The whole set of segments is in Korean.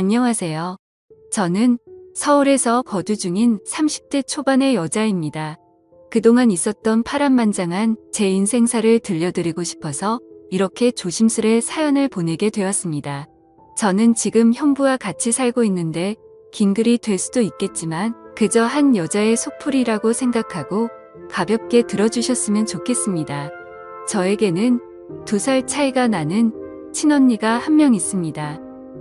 안녕하세요. 저는 서울에서 거주 중인 30대 초반의 여자입니다. 그동안 있었던 파란만장한 제 인생사를 들려드리고 싶어서 이렇게 조심스레 사연을 보내게 되었습니다. 저는 지금 형부와 같이 살고 있는데 긴 글이 될 수도 있겠지만 그저 한 여자의 속풀이라고 생각하고 가볍게 들어주셨으면 좋겠습니다. 저에게는 2살 차이가 나는 친언니가 한 명 있습니다.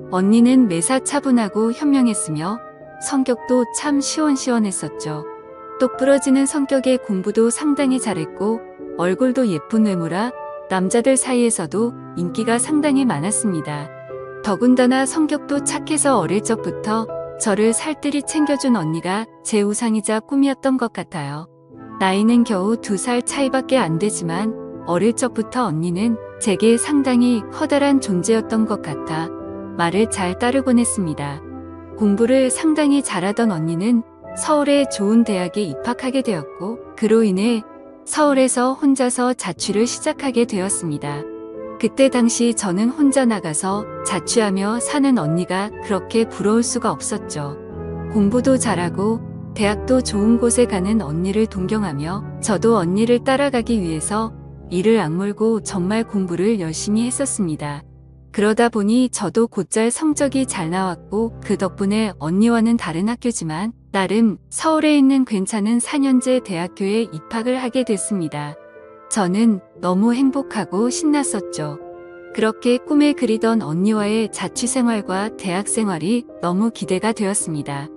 언니는 매사 차분하고 현명했으며 성격도 참 시원시원했었죠. 똑부러지는 성격에 공부도 상당히 잘했고 얼굴도 예쁜 외모라 남자들 사이에서도 인기가 상당히 많았습니다. 더군다나 성격도 착해서 어릴 적부터 저를 살뜰히 챙겨준 언니가 제 우상이자 꿈이었던 것 같아요. 나이는 겨우 2살 차이밖에 안 되지만 어릴 적부터 언니는 제게 상당히 커다란 존재였던 것 같아 말을 잘 따르곤 했습니다. 공부를 상당히 잘하던 언니는 서울의 좋은 대학에 입학하게 되었고 그로 인해 서울에서 혼자서 자취를 시작하게 되었습니다. 그때 당시 저는 혼자 나가서 자취하며 사는 언니가 그렇게 부러울 수가 없었죠. 공부도 잘하고 대학도 좋은 곳에 가는 언니를 동경하며 저도 언니를 따라가기 위해서 이를 악물고 정말 공부를 열심히 했었습니다. 그러다 보니 저도 곧잘 성적이 잘 나왔고 그 덕분에 언니와는 다른 학교지만 나름 서울에 있는 괜찮은 4년제 대학교에 입학을 하게 됐습니다. 저는 너무 행복하고 신났었죠. 그렇게 꿈에 그리던 언니와의 자취 생활과 대학 생활이 너무 기대가 되었습니다.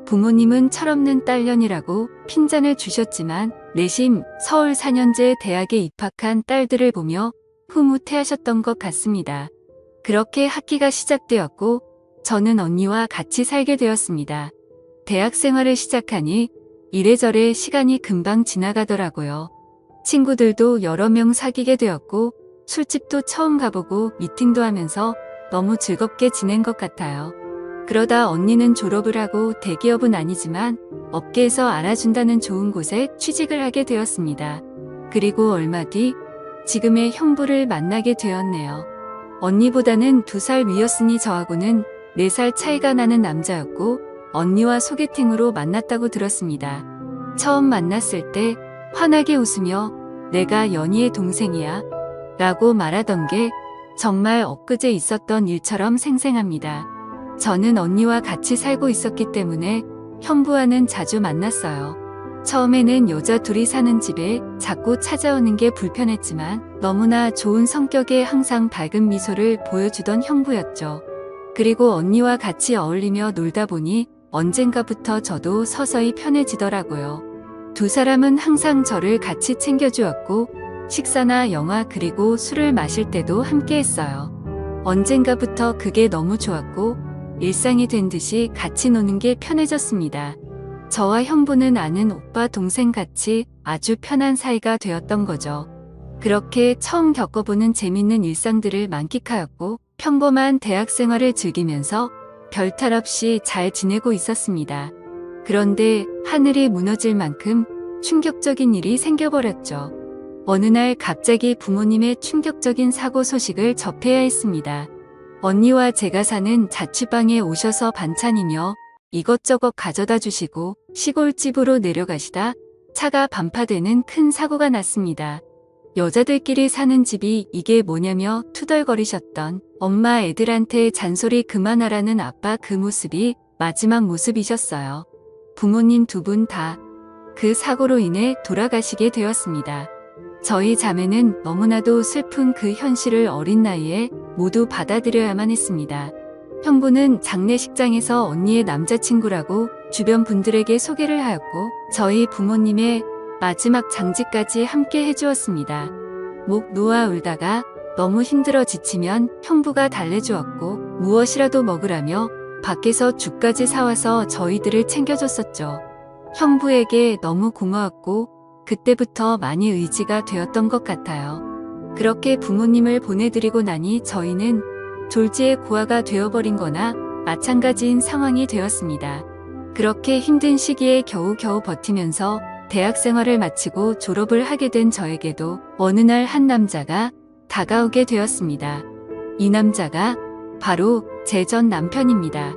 부모님은 철없는 딸년이라고 핀잔을 주셨지만 내심 서울 4년제 대학에 입학한 딸들을 보며 흐뭇해하셨던 것 같습니다. 그렇게 학기가 시작되었고 저는 언니와 같이 살게 되었습니다. 대학 생활을 시작하니 이래저래 시간이 금방 지나가더라고요. 친구들도 여러 명 사귀게 되었고 술집도 처음 가보고 미팅도 하면서 너무 즐겁게 지낸 것 같아요. 그러다 언니는 졸업을 하고 대기업은 아니지만 업계에서 알아준다는 좋은 곳에 취직을 하게 되었습니다. 그리고 얼마 뒤 지금의 형부를 만나게 되었네요. 언니보다는 2살 위였으니 저하고는 4살 차이가 나는 남자였고 언니와 소개팅으로 만났다고 들었습니다. 처음 만났을 때 환하게 웃으며 내가 연희의 동생이야 라고 말하던 게 정말 엊그제 있었던 일처럼 생생합니다. 저는 언니와 같이 살고 있었기 때문에 형부와는 자주 만났어요. 처음에는 여자 둘이 사는 집에 자꾸 찾아오는 게 불편했지만 너무나 좋은 성격에 항상 밝은 미소를 보여주던 형부였죠. 그리고 언니와 같이 어울리며 놀다 보니 언젠가부터 저도 서서히 편해지더라고요. 2사람은 항상 저를 같이 챙겨주었고 식사나 영화 그리고 술을 마실 때도 함께 했어요. 언젠가부터 그게 너무 좋았고 일상이 된 듯이 같이 노는 게 편해졌습니다. 저와 형부는 아는 오빠 동생 같이 아주 편한 사이가 되었던 거죠. 그렇게 처음 겪어보는 재밌는 일상들을 만끽하였고 평범한 대학 생활을 즐기면서 별탈 없이 잘 지내고 있었습니다. 그런데 하늘이 무너질 만큼 충격적인 일이 생겨버렸죠. 어느 날 갑자기 부모님의 충격적인 사고 소식을 접해야 했습니다. 언니와 제가 사는 자취방에 오셔서 반찬이며 이것저것 가져다 주시고 시골집으로 내려가시다 차가 반파되는 큰 사고가 났습니다. 여자들끼리 사는 집이 이게 뭐냐며 투덜거리셨던 엄마 애들한테 잔소리 그만하라는 아빠 그 모습이 마지막 모습이셨어요. 부모님 2분 다 그 사고로 인해 돌아가시게 되었습니다. 저희 자매는 너무나도 슬픈 그 현실을 어린 나이에 모두 받아들여야만 했습니다. 형부는 장례식장에서 언니의 남자친구라고 주변 분들에게 소개를 하였고 저희 부모님의 마지막 장지까지 함께 해주었습니다. 목 놓아 울다가 너무 힘들어 지치면 형부가 달래주었고 무엇이라도 먹으라며 밖에서 죽까지 사와서 저희들을 챙겨줬었죠. 형부에게 너무 고마웠고 그때부터 많이 의지가 되었던 것 같아요. 그렇게 부모님을 보내드리고 나니 저희는 졸지의 고아가 되어버린 거나 마찬가지인 상황이 되었습니다. 그렇게 힘든 시기에 겨우겨우 버티면서 대학 생활을 마치고 졸업을 하게 된 저에게도 어느 날 한 남자가 다가오게 되었습니다. 이 남자가 바로 제 전 남편입니다.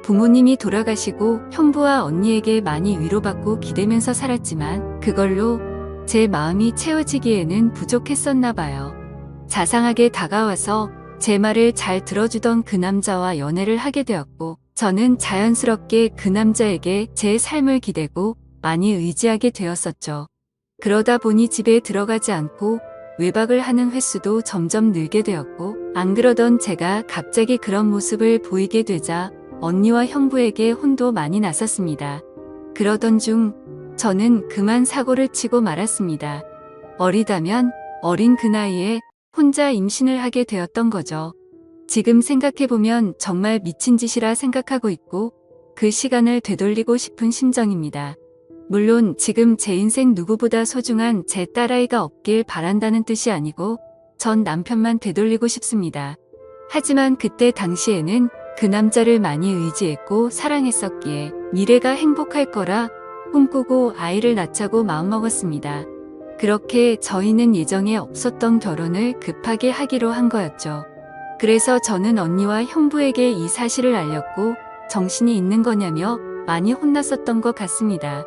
부모님이 돌아가시고 형부와 언니에게 많이 위로받고 기대면서 살았지만 그걸로 제 마음이 채워지기에는 부족했었나 봐요. 자상하게 다가와서 제 말을 잘 들어주던 그 남자와 연애를 하게 되었고 저는 자연스럽게 그 남자에게 제 삶을 기대고 많이 의지하게 되었었죠. 그러다 보니 집에 들어가지 않고 외박을 하는 횟수도 점점 늘게 되었고 안 그러던 제가 갑자기 그런 모습을 보이게 되자 언니와 형부에게 혼도 많이 났었습니다. 그러던 중 저는 그만 사고를 치고 말았습니다. 어리다면 어린 그 나이에 혼자 임신을 하게 되었던 거죠. 지금 생각해보면 정말 미친 짓이라 생각하고 있고 그 시간을 되돌리고 싶은 심정입니다. 물론 지금 제 인생 누구보다 소중한 제 딸아이가 없길 바란다는 뜻이 아니고 전 남편만 되돌리고 싶습니다. 하지만 그때 당시에는 그 남자를 많이 의지했고 사랑했었기에 미래가 행복할 거라 꿈꾸고 아이를 낳자고 마음먹었습니다. 그렇게 저희는 예정에 없었던 결혼을 급하게 하기로 한 거였죠. 그래서 저는 언니와 형부에게 이 사실을 알렸고 정신이 있는 거냐며 많이 혼났었던 것 같습니다.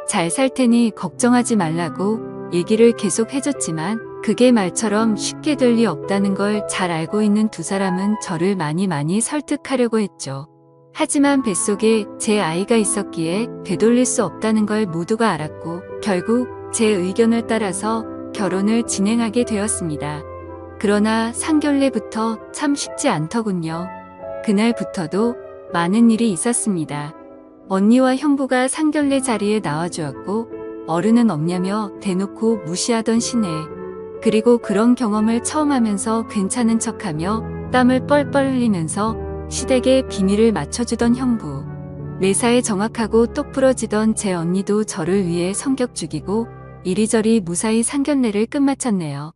잘 살 테니 걱정하지 말라고 얘기를 계속 해줬지만 그게 말처럼 쉽게 될 리 없다는 걸 잘 알고 있는 두 사람은 저를 많이 설득하려고 했죠. 하지만 뱃속에 제 아이가 있었기에 되돌릴 수 없다는 걸 모두가 알았고 결국 제 의견을 따라서 결혼을 진행하게 되었습니다. 그러나 상견례부터 참 쉽지 않더군요. 그날부터도 많은 일이 있었습니다. 언니와 형부가 상견례 자리에 나와주었고 어른은 없냐며 대놓고 무시하던 시내. 그리고 그런 경험을 처음 하면서 괜찮은 척하며 땀을 뻘뻘 흘리면서 시댁의 비밀을 맞춰주던 형부. 매사에 정확하고 똑부러지던 제 언니도 저를 위해 성격 죽이고 이리저리 무사히 상견례를 끝마쳤네요.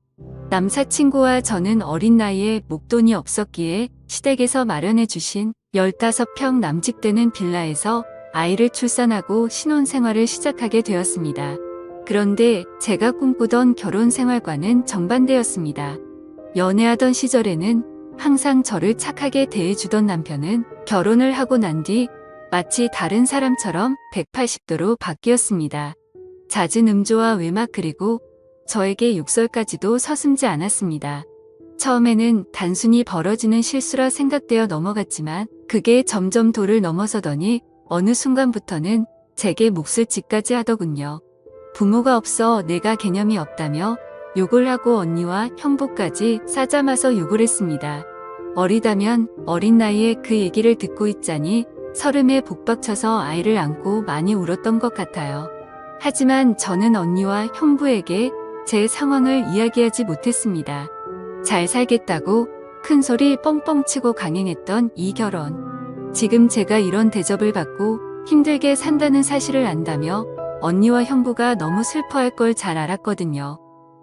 남사친구와 저는 어린 나이에 목돈이 없었기에 시댁에서 마련해 주신 15평 남직되는 빌라에서 아이를 출산하고 신혼생활을 시작하게 되었습니다. 그런데 제가 꿈꾸던 결혼 생활과는 정반대였습니다. 연애하던 시절에는 항상 저를 착하게 대해주던 남편은 결혼을 하고 난 뒤 마치 다른 사람처럼 180도로 바뀌었습니다. 잦은 음조와 외막 그리고 저에게 욕설까지도 서슴지 않았습니다. 처음에는 단순히 벌어지는 실수라 생각되어 넘어갔지만 그게 점점 도를 넘어서더니 어느 순간부터는 제게 몫을 짓까지 하더군요. 부모가 없어 내가 개념이 없다며 욕을 하고 언니와 형부까지 싸잡아서 욕을 했습니다. 어리다면 어린 나이에 그 얘기를 듣고 있자니 서름에 복박쳐서 아이를 안고 많이 울었던 것 같아요. 하지만 저는 언니와 형부에게 제 상황을 이야기하지 못했습니다. 잘 살겠다고 큰 소리 뻥뻥 치고 강행했던 이 결혼. 지금 제가 이런 대접을 받고 힘들게 산다는 사실을 안다며 언니와 형부가 너무 슬퍼할 걸 잘 알았거든요.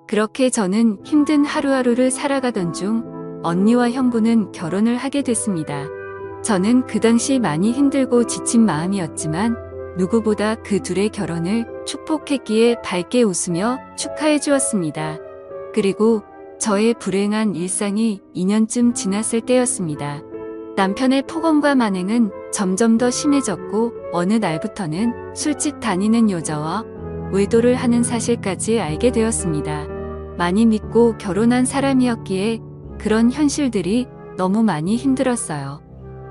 그렇게 저는 힘든 하루하루를 살아가던 중 언니와 형부는 결혼을 하게 됐습니다. 저는 그 당시 많이 힘들고 지친 마음이었지만 누구보다 그 둘의 결혼을 축복했기에 밝게 웃으며 축하해 주었습니다. 그리고 저의 불행한 일상이 2년쯤 지났을 때였습니다. 남편의 폭언과 만행은 점점 더 심해졌고 어느 날부터는 술집 다니는 여자와 외도를 하는 사실까지 알게 되었습니다. 많이 믿고 결혼한 사람이었기에 그런 현실들이 너무 많이 힘들었어요.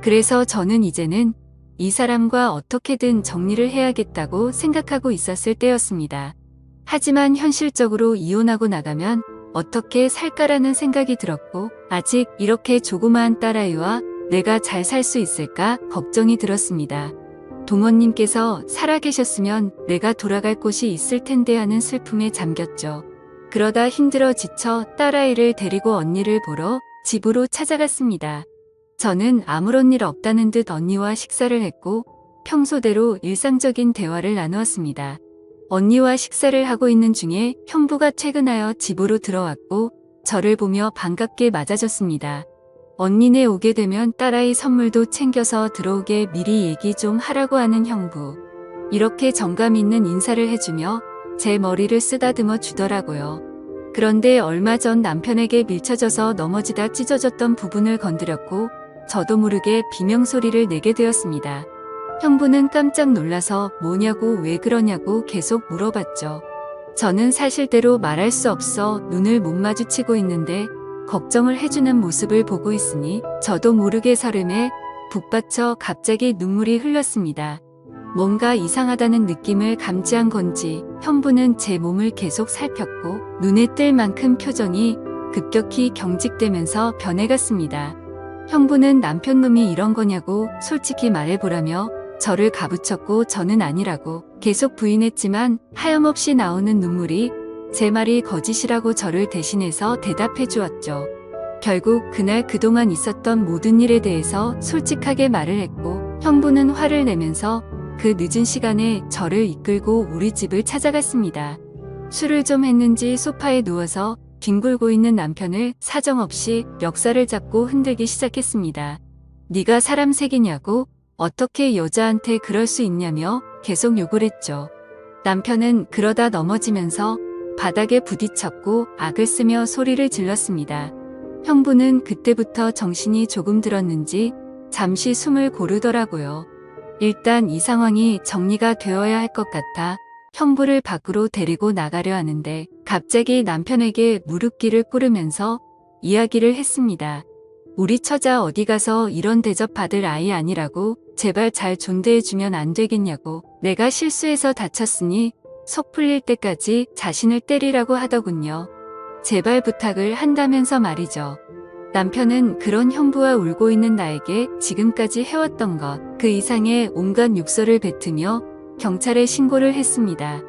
그래서 저는 이제는 이 사람과 어떻게든 정리를 해야겠다고 생각하고 있었을 때였습니다. 하지만 현실적으로 이혼하고 나가면 어떻게 살까라는 생각이 들었고 아직 이렇게 조그마한 딸아이와 내가 잘 살 수 있을까 걱정이 들었습니다. 동원님께서 살아계셨으면 내가 돌아갈 곳이 있을 텐데 하는 슬픔에 잠겼죠. 그러다 힘들어 지쳐 딸아이를 데리고 언니를 보러 집으로 찾아갔습니다. 저는 아무런 일 없다는 듯 언니와 식사를 했고 평소대로 일상적인 대화를 나누었습니다. 언니와 식사를 하고 있는 중에 형부가 퇴근하여 집으로 들어왔고 저를 보며 반갑게 맞아줬습니다. 언니네 오게 되면 딸아이 선물도 챙겨서 들어오게 미리 얘기 좀 하라고 하는 형부. 이렇게 정감 있는 인사를 해주며 제 머리를 쓰다듬어 주더라고요. 그런데 얼마 전 남편에게 밀쳐져서 넘어지다 찢어졌던 부분을 건드렸고 저도 모르게 비명소리를 내게 되었습니다. 형부는 깜짝 놀라서 뭐냐고 왜 그러냐고 계속 물어봤죠. 저는 사실대로 말할 수 없어 눈을 못 마주치고 있는데 걱정을 해주는 모습을 보고 있으니 저도 모르게 설음에 북받쳐 갑자기 눈물이 흘렀습니다. 뭔가 이상하다는 느낌을 감지한 건지 형부는 제 몸을 계속 살폈고 눈에 띌 만큼 표정이 급격히 경직되면서 변해갔습니다. 형부는 남편 놈이 이런 거냐고 솔직히 말해보라며 저를 가부쳤고 저는 아니라고 계속 부인했지만 하염없이 나오는 눈물이 제 말이 거짓이라고 저를 대신해서 대답해 주었죠. 결국 그날 그동안 있었던 모든 일에 대해서 솔직하게 말을 했고 형부는 화를 내면서 그 늦은 시간에 저를 이끌고 우리 집을 찾아갔습니다. 술을 좀 했는지 소파에 누워서 뒹굴고 있는 남편을 사정없이 멱살을 잡고 흔들기 시작했습니다. 네가 사람 새끼냐고 어떻게 여자한테 그럴 수 있냐며 계속 욕을 했죠. 남편은 그러다 넘어지면서 바닥에 부딪혔고 악을 쓰며 소리를 질렀습니다. 형부는 그때부터 정신이 조금 들었는지 잠시 숨을 고르더라고요. 일단 이 상황이 정리가 되어야 할 것 같아 형부를 밖으로 데리고 나가려 하는데 갑자기 남편에게 무릎길을 꿇으면서 이야기를 했습니다. 우리 처자 어디 가서 이런 대접 받을 아이 아니라고 제발 잘 존대해주면 안 되겠냐고 내가 실수해서 다쳤으니 속 풀릴 때까지 자신을 때리라고 하더군요. 제발 부탁을 한다면서 말이죠. 남편은 그런 형부와 울고 있는 나에게 지금까지 해왔던 것, 그 이상의 온갖 욕설을 뱉으며 경찰에 신고를 했습니다.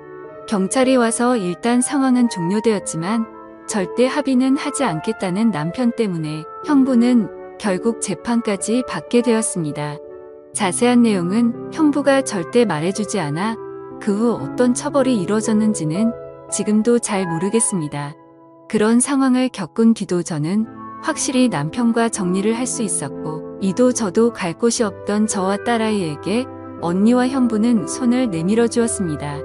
경찰이 와서 일단 상황은 종료되었지만 절대 합의는 하지 않겠다는 남편 때문에 형부는 결국 재판까지 받게 되었습니다. 자세한 내용은 형부가 절대 말해주지 않아 그 후 어떤 처벌이 이루어졌는지는 지금도 잘 모르겠습니다. 그런 상황을 겪은 뒤도 저는 확실히 남편과 정리를 할 수 있었고 이도 저도 갈 곳이 없던 저와 딸아이에게 언니와 형부는 손을 내밀어 주었습니다.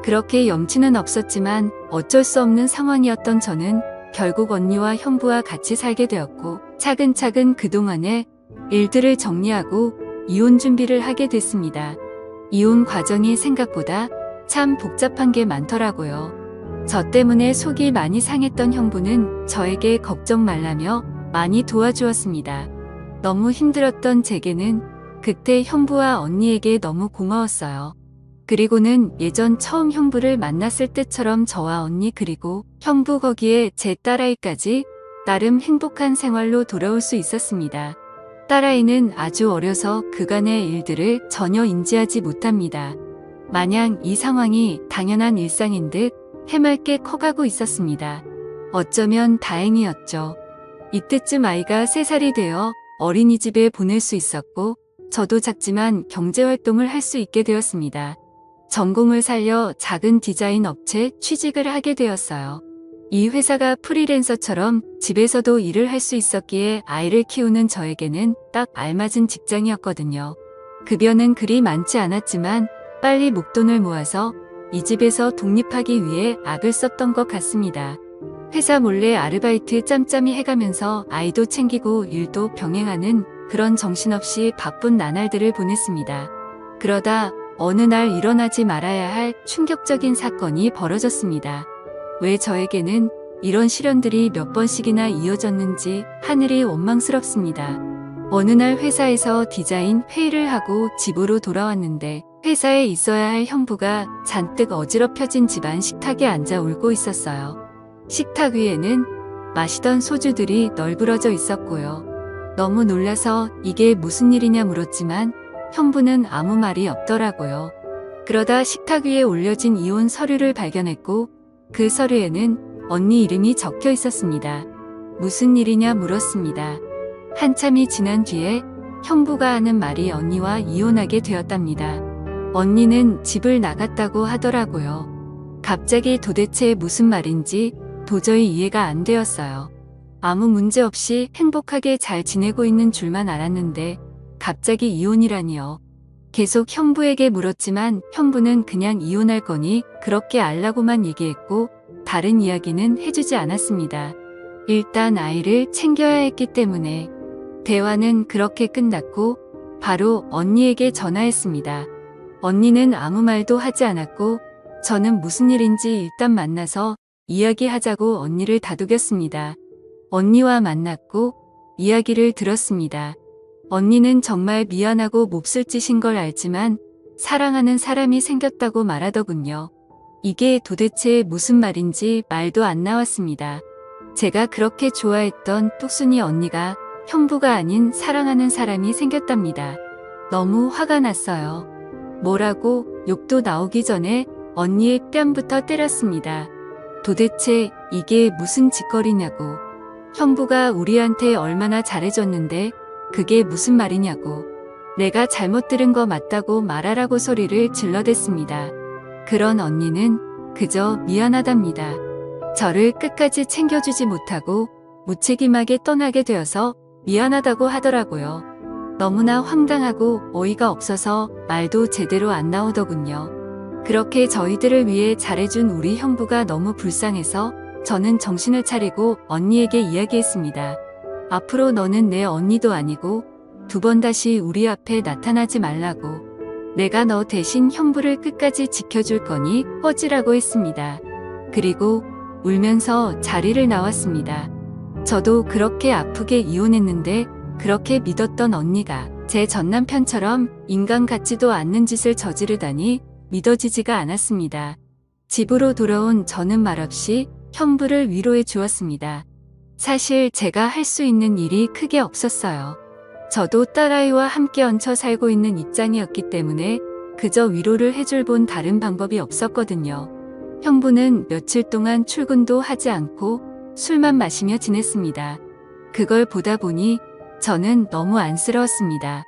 그렇게 염치는 없었지만 어쩔 수 없는 상황이었던 저는 결국 언니와 형부와 같이 살게 되었고 차근차근 그동안의 일들을 정리하고 이혼 준비를 하게 됐습니다. 이혼 과정이 생각보다 참 복잡한 게 많더라고요. 저 때문에 속이 많이 상했던 형부는 저에게 걱정 말라며 많이 도와주었습니다. 너무 힘들었던 제게는 그때 형부와 언니에게 너무 고마웠어요. 그리고는 예전 처음 형부를 만났을 때처럼 저와 언니 그리고 형부 거기에 제 딸아이까지 나름 행복한 생활로 돌아올 수 있었습니다. 딸아이는 아주 어려서 그간의 일들을 전혀 인지하지 못합니다. 마냥 이 상황이 당연한 일상인 듯 해맑게 커가고 있었습니다. 어쩌면 다행이었죠. 이때쯤 아이가 3살이 되어 어린이집에 보낼 수 있었고 저도 작지만 경제활동을 할 수 있게 되었습니다. 전공을 살려 작은 디자인 업체 취직을 하게 되었어요. 이 회사가 프리랜서처럼 집에서도 일을 할 수 있었기에 아이를 키우는 저에게는 딱 알맞은 직장이었거든요. 급여는 그리 많지 않았지만 빨리 목돈을 모아서 이 집에서 독립하기 위해 악을 썼던 것 같습니다. 회사 몰래 아르바이트 짬짬이 해가면서 아이도 챙기고 일도 병행하는 그런 정신없이 바쁜 나날들을 보냈습니다. 그러다 어느 날 일어나지 말아야 할 충격적인 사건이 벌어졌습니다. 왜 저에게는 이런 시련들이 몇 번씩이나 이어졌는지 하늘이 원망스럽습니다. 어느 날 회사에서 디자인 회의를 하고 집으로 돌아왔는데 회사에 있어야 할 형부가 잔뜩 어지럽혀진 집안 식탁에 앉아 울고 있었어요. 식탁 위에는 마시던 소주들이 널브러져 있었고요. 너무 놀라서 이게 무슨 일이냐 물었지만 형부는 아무 말이 없더라고요. 그러다 식탁 위에 올려진 이혼 서류를 발견했고 그 서류에는 언니 이름이 적혀 있었습니다. 무슨 일이냐 물었습니다. 한참이 지난 뒤에 형부가 하는 말이 언니와 이혼하게 되었답니다. 언니는 집을 나갔다고 하더라고요. 갑자기 도대체 무슨 말인지 도저히 이해가 안 되었어요. 아무 문제 없이 행복하게 잘 지내고 있는 줄만 알았는데 갑자기 이혼이라니요. 계속 형부에게 물었지만 형부는 그냥 이혼할 거니 그렇게 알라고만 얘기했고 다른 이야기는 해주지 않았습니다. 일단 아이를 챙겨야 했기 때문에 대화는 그렇게 끝났고 바로 언니에게 전화했습니다. 언니는 아무 말도 하지 않았고 저는 무슨 일인지 일단 만나서 이야기하자고 언니를 다독였습니다. 언니와 만났고 이야기를 들었습니다. 언니는 정말 미안하고 몹쓸 짓인 걸 알지만 사랑하는 사람이 생겼다고 말하더군요. 이게 도대체 무슨 말인지 말도 안 나왔습니다. 제가 그렇게 좋아했던 뚝순이 언니가 형부가 아닌 사랑하는 사람이 생겼답니다. 너무 화가 났어요. 뭐라고 욕도 나오기 전에 언니의 뺨부터 때렸습니다. 도대체 이게 무슨 짓거리냐고. 형부가 우리한테 얼마나 잘해줬는데 그게 무슨 말이냐고. 내가 잘못 들은 거 맞다고 말하라고 소리를 질러댔습니다. 그런 언니는 그저 미안하답니다. 저를 끝까지 챙겨주지 못하고 무책임하게 떠나게 되어서 미안하다고 하더라고요. 너무나 황당하고 어이가 없어서 말도 제대로 안 나오더군요. 그렇게 저희들을 위해 잘해준 우리 형부가 너무 불쌍해서 저는 정신을 차리고 언니에게 이야기했습니다. 앞으로 너는 내 언니도 아니고 두 번 다시 우리 앞에 나타나지 말라고. 내가 너 대신 형부를 끝까지 지켜줄 거니 꺼지라고 했습니다. 그리고 울면서 자리를 나왔습니다. 저도 그렇게 아프게 이혼했는데 그렇게 믿었던 언니가 제 전남편처럼 인간 같지도 않는 짓을 저지르다니 믿어지지가 않았습니다. 집으로 돌아온 저는 말없이 형부를 위로해 주었습니다. 사실 제가 할 수 있는 일이 크게 없었어요. 저도 딸아이와 함께 얹혀 살고 있는 입장이었기 때문에 그저 위로를 해줄 뿐 다른 방법이 없었거든요. 형부는 며칠 동안 출근도 하지 않고 술만 마시며 지냈습니다. 그걸 보다 보니 저는 너무 안쓰러웠습니다.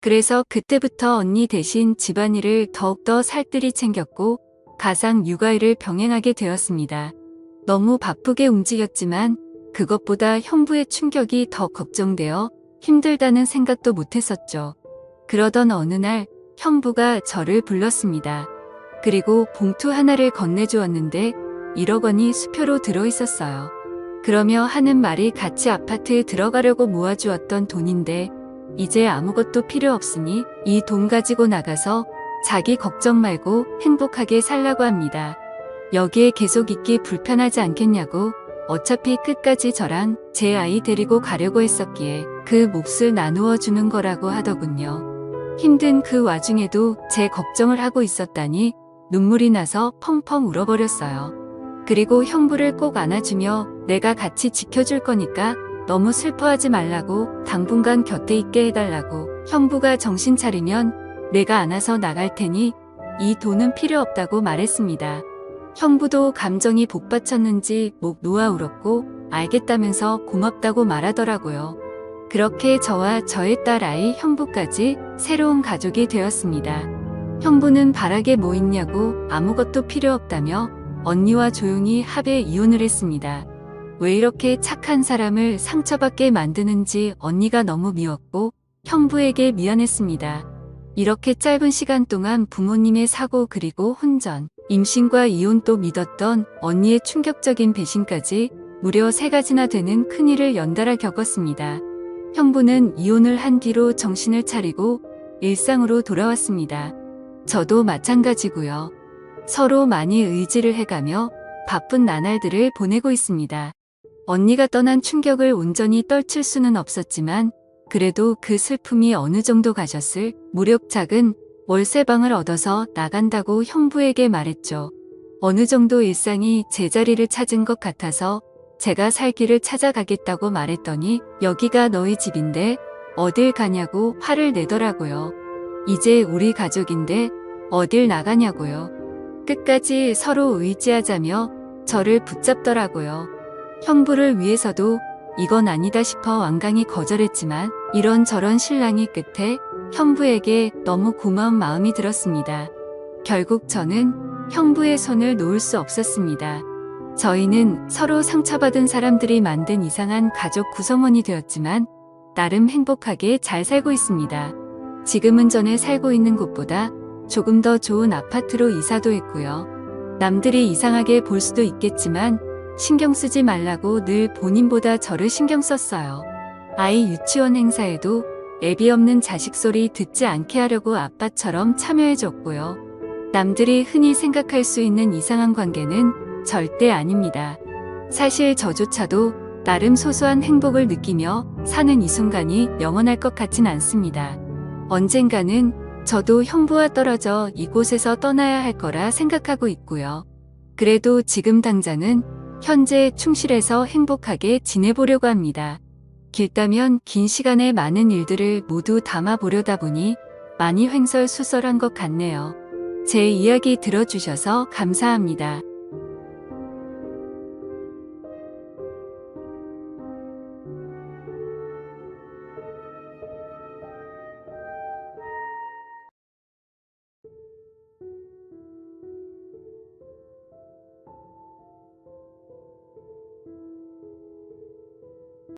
그래서 그때부터 언니 대신 집안일을 더욱더 살뜰히 챙겼고 가상 육아일을 병행하게 되었습니다. 너무 바쁘게 움직였지만 그것보다 형부의 충격이 더 걱정되어 힘들다는 생각도 못했었죠. 그러던 어느 날 형부가 저를 불렀습니다. 그리고 봉투 하나를 건네주었는데 1억 원이 수표로 들어있었어요. 그러며 하는 말이 같이 아파트에 들어가려고 모아주었던 돈인데 이제 아무것도 필요 없으니 이 돈 가지고 나가서 자기 걱정 말고 행복하게 살라고 합니다. 여기에 계속 있기 불편하지 않겠냐고. 어차피 끝까지 저랑 제 아이 데리고 가려고 했었기에 그 몫을 나누어 주는 거라고 하더군요. 힘든 그 와중에도 제 걱정을 하고 있었다니 눈물이 나서 펑펑 울어버렸어요. 그리고 형부를 꼭 안아주며 내가 같이 지켜줄 거니까 너무 슬퍼하지 말라고 당분간 곁에 있게 해달라고. 형부가 정신 차리면 내가 안아서 나갈 테니 이 돈은 필요 없다고 말했습니다. 형부도 감정이 복받쳤는지 목 놓아 울었고 알겠다면서 고맙다고 말하더라고요. 그렇게 저와 저의 딸 아이 형부까지 새로운 가족이 되었습니다. 형부는 바라게 뭐 있냐고 아무것도 필요 없다며 언니와 조용히 합의 이혼을 했습니다. 왜 이렇게 착한 사람을 상처받게 만드는지 언니가 너무 미웠고 형부에게 미안했습니다. 이렇게 짧은 시간 동안 부모님의 사고 그리고 혼전, 임신과 이혼 또 믿었던 언니의 충격적인 배신까지 무려 3가지나 되는 큰일을 연달아 겪었습니다. 형부는 이혼을 한 뒤로 정신을 차리고 일상으로 돌아왔습니다. 저도 마찬가지고요. 서로 많이 의지를 해가며 바쁜 나날들을 보내고 있습니다. 언니가 떠난 충격을 온전히 떨칠 수는 없었지만 그래도 그 슬픔이 어느 정도 가셨을 무력 작은 월세방을 얻어서 나간다고 형부에게 말했죠. 어느 정도 일상이 제자리를 찾은 것 같아서 제가 살 길을 찾아가겠다고 말했더니 여기가 너희 집인데 어딜 가냐고 화를 내더라고요. 이제 우리 가족인데 어딜 나가냐고요. 끝까지 서로 의지하자며 저를 붙잡더라고요. 형부를 위해서도 이건 아니다 싶어 완강히 거절했지만 이런저런 실랑이 끝에 형부에게 너무 고마운 마음이 들었습니다. 결국 저는 형부의 손을 놓을 수 없었습니다. 저희는 서로 상처받은 사람들이 만든 이상한 가족 구성원이 되었지만 나름 행복하게 잘 살고 있습니다. 지금은 전에 살고 있는 곳보다 조금 더 좋은 아파트로 이사도 했고요. 남들이 이상하게 볼 수도 있겠지만 신경 쓰지 말라고 늘 본인보다 저를 신경 썼어요. 아이 유치원 행사에도 애비 없는 자식 소리 듣지 않게 하려고 아빠처럼 참여해줬고요. 남들이 흔히 생각할 수 있는 이상한 관계는 절대 아닙니다. 사실 저조차도 나름 소소한 행복을 느끼며 사는 이 순간이 영원할 것 같진 않습니다. 언젠가는 저도 형부와 떨어져 이곳에서 떠나야 할 거라 생각하고 있고요. 그래도 지금 당장은 현재에 충실해서 행복하게 지내보려고 합니다. 길다면 긴 시간에 많은 일들을 모두 담아보려다 보니 많이 횡설수설한 것 같네요. 제 이야기 들어주셔서 감사합니다.